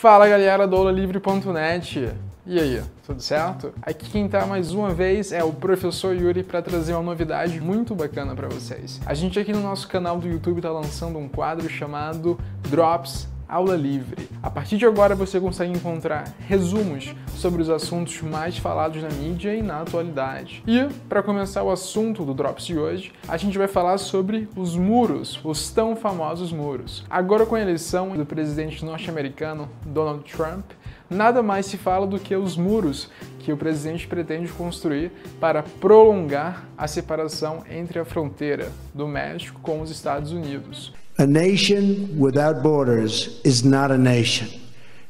Fala galera do aulalivre.net, e aí, tudo certo? Aqui quem tá mais uma vez é o professor Yuri para trazer uma novidade muito bacana para vocês. A gente aqui no nosso canal do YouTube tá lançando um quadro chamado Drops Aula Livre. A partir de agora você consegue encontrar resumos sobre os assuntos mais falados na mídia e na atualidade. E, para começar o assunto do Drops de hoje, a gente vai falar sobre os muros, os tão famosos muros. Agora com a eleição do presidente norte-americano Donald Trump, nada mais se fala do que os muros que o presidente pretende construir para prolongar a separação entre a fronteira do México com os Estados Unidos. A nation without borders is not a nation.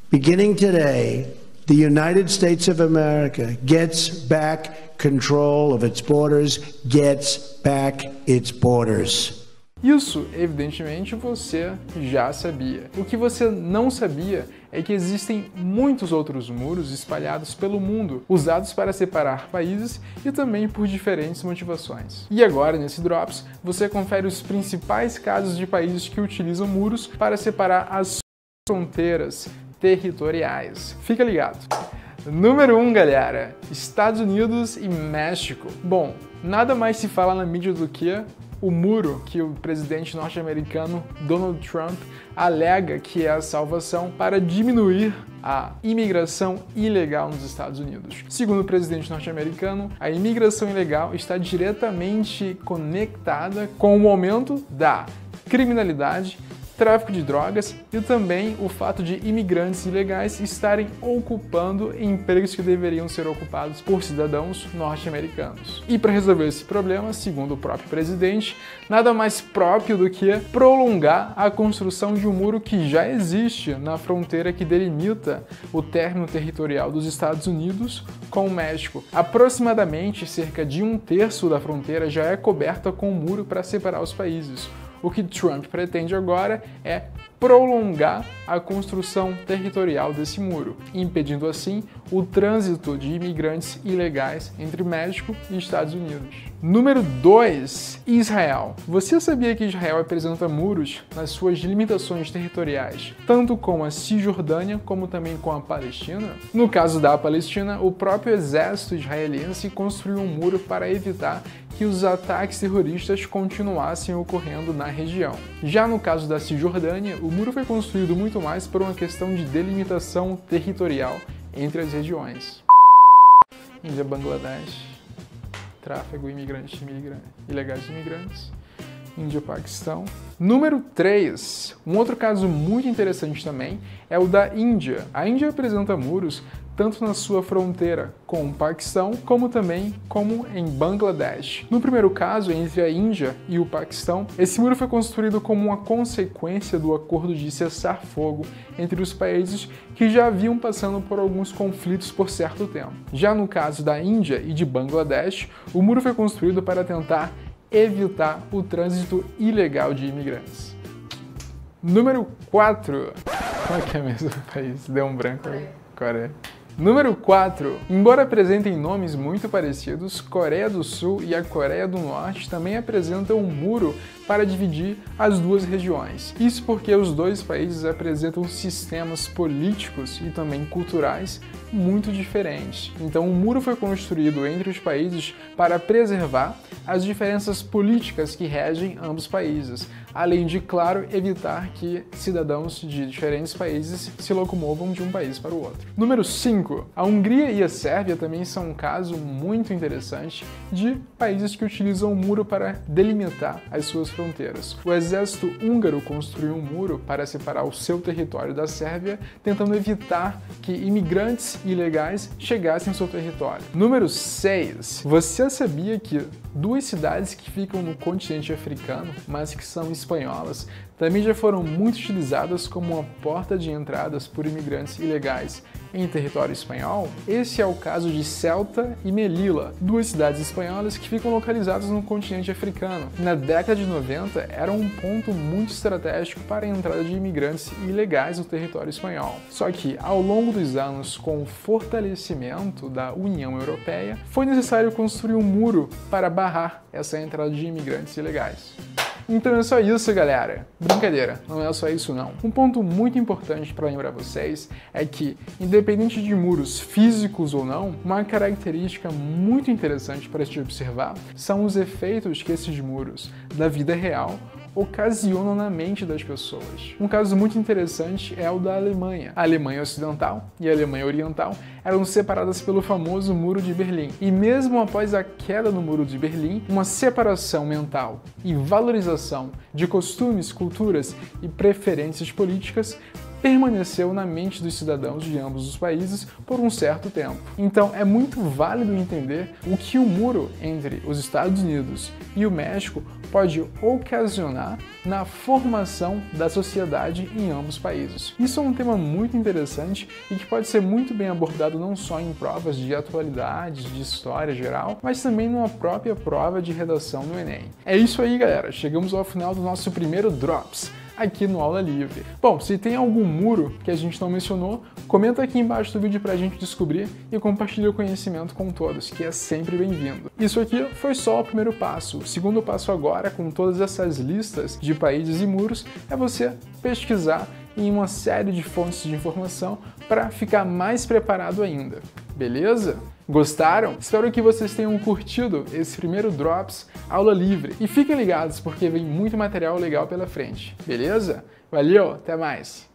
Beginning today, the United States of America gets back control of its borders, gets back its borders. Isso, evidentemente, você já sabia. O que você não sabia é que existem muitos outros muros espalhados pelo mundo, usados para separar países e também por diferentes motivações. E agora, nesse Drops, você confere os principais casos de países que utilizam muros para separar as fronteiras territoriais. Fica ligado! Número 1, galera, Estados Unidos e México. Bom, nada mais se fala na mídia do que o muro que o presidente norte-americano Donald Trump alega que é a salvação para diminuir a imigração ilegal nos Estados Unidos. Segundo o presidente norte-americano, a imigração ilegal está diretamente conectada com o aumento da criminalidade, tráfico de drogas e também o fato de imigrantes ilegais estarem ocupando empregos que deveriam ser ocupados por cidadãos norte-americanos. E para resolver esse problema, segundo o próprio presidente, nada mais próprio do que prolongar a construção de um muro que já existe na fronteira que delimita o término territorial dos Estados Unidos com o México. Aproximadamente cerca de 1/3 da fronteira já é coberta com um muro para separar os países. O que Trump pretende agora é prolongar a construção territorial desse muro, impedindo assim o trânsito de imigrantes ilegais entre México e Estados Unidos. Número 2, Israel. Você sabia que Israel apresenta muros nas suas limitações territoriais, tanto com a Cisjordânia como também com a Palestina? No caso da Palestina, o próprio exército israelense construiu um muro para evitar que os ataques terroristas continuassem ocorrendo na região. Já no caso da Cisjordânia, o muro foi construído muito mais por uma questão de delimitação territorial entre as regiões. Índia, Bangladesh, tráfego ilegais de imigrantes. Índia, Paquistão. Número 3. Um outro caso muito interessante também é o da Índia. A Índia apresenta muros tanto na sua fronteira com o Paquistão, como também em Bangladesh. No primeiro caso, entre a Índia e o Paquistão, esse muro foi construído como uma consequência do acordo de cessar-fogo entre os países que já vinham passando por alguns conflitos por certo tempo. Já no caso da Índia e de Bangladesh, o muro foi construído para tentar evitar o trânsito ilegal de imigrantes. Número 4. Qual que é mesmo o país? Deu um branco aí. Coreia. Número 4. Embora apresentem nomes muito parecidos, Coreia do Sul e a Coreia do Norte também apresentam um muro para dividir as duas regiões. Isso porque os dois países apresentam sistemas políticos e também culturais muito diferentes. Então o muro foi construído entre os países para preservar as diferenças políticas que regem ambos países, além de, claro, evitar que cidadãos de diferentes países se locomovam de um país para o outro. Número 5. A Hungria e a Sérvia também são um caso muito interessante de países que utilizam o muro para delimitar as suas fronteiras. O exército húngaro construiu um muro para separar o seu território da Sérvia, tentando evitar que imigrantes ilegais chegassem ao seu território. Número 6. Você sabia que duas cidades que ficam no continente africano, mas que são espanholas, também já foram muito utilizadas como uma porta de entradas por imigrantes ilegais em território espanhol? Esse é o caso de Ceuta e Melilla, duas cidades espanholas que ficam localizadas no continente africano. Na década de 90, era um ponto muito estratégico para a entrada de imigrantes ilegais no território espanhol. Só que, ao longo dos anos, com o fortalecimento da União Europeia, foi necessário construir um muro para barrar essa entrada de imigrantes ilegais. Então é só isso, galera. Brincadeira, não é só isso não. Um ponto muito importante para lembrar vocês é que, independente de muros físicos ou não, uma característica muito interessante para se observar são os efeitos que esses muros da vida real ocasionam na mente das pessoas. Um caso muito interessante é o da Alemanha. A Alemanha Ocidental e a Alemanha Oriental eram separadas pelo famoso Muro de Berlim. E mesmo após a queda do Muro de Berlim, uma separação mental e valorização de costumes, culturas e preferências políticas permaneceu na mente dos cidadãos de ambos os países por um certo tempo. Então é muito válido entender o que o muro entre os Estados Unidos e o México pode ocasionar na formação da sociedade em ambos os países. Isso é um tema muito interessante e que pode ser muito bem abordado não só em provas de atualidades, de história geral, mas também numa própria prova de redação no Enem. É isso aí, galera. Chegamos ao final do nosso primeiro Drops aqui no Aula Livre. Bom, se tem algum muro que a gente não mencionou, comenta aqui embaixo do vídeo pra gente descobrir e compartilha o conhecimento com todos, que é sempre bem-vindo. Isso aqui foi só o primeiro passo. O segundo passo agora, com todas essas listas de países e muros, é você pesquisar em uma série de fontes de informação para ficar mais preparado ainda. Beleza? Gostaram? Espero que vocês tenham curtido esse primeiro Drops Aula Livre. E fiquem ligados porque vem muito material legal pela frente. Beleza? Valeu, até mais!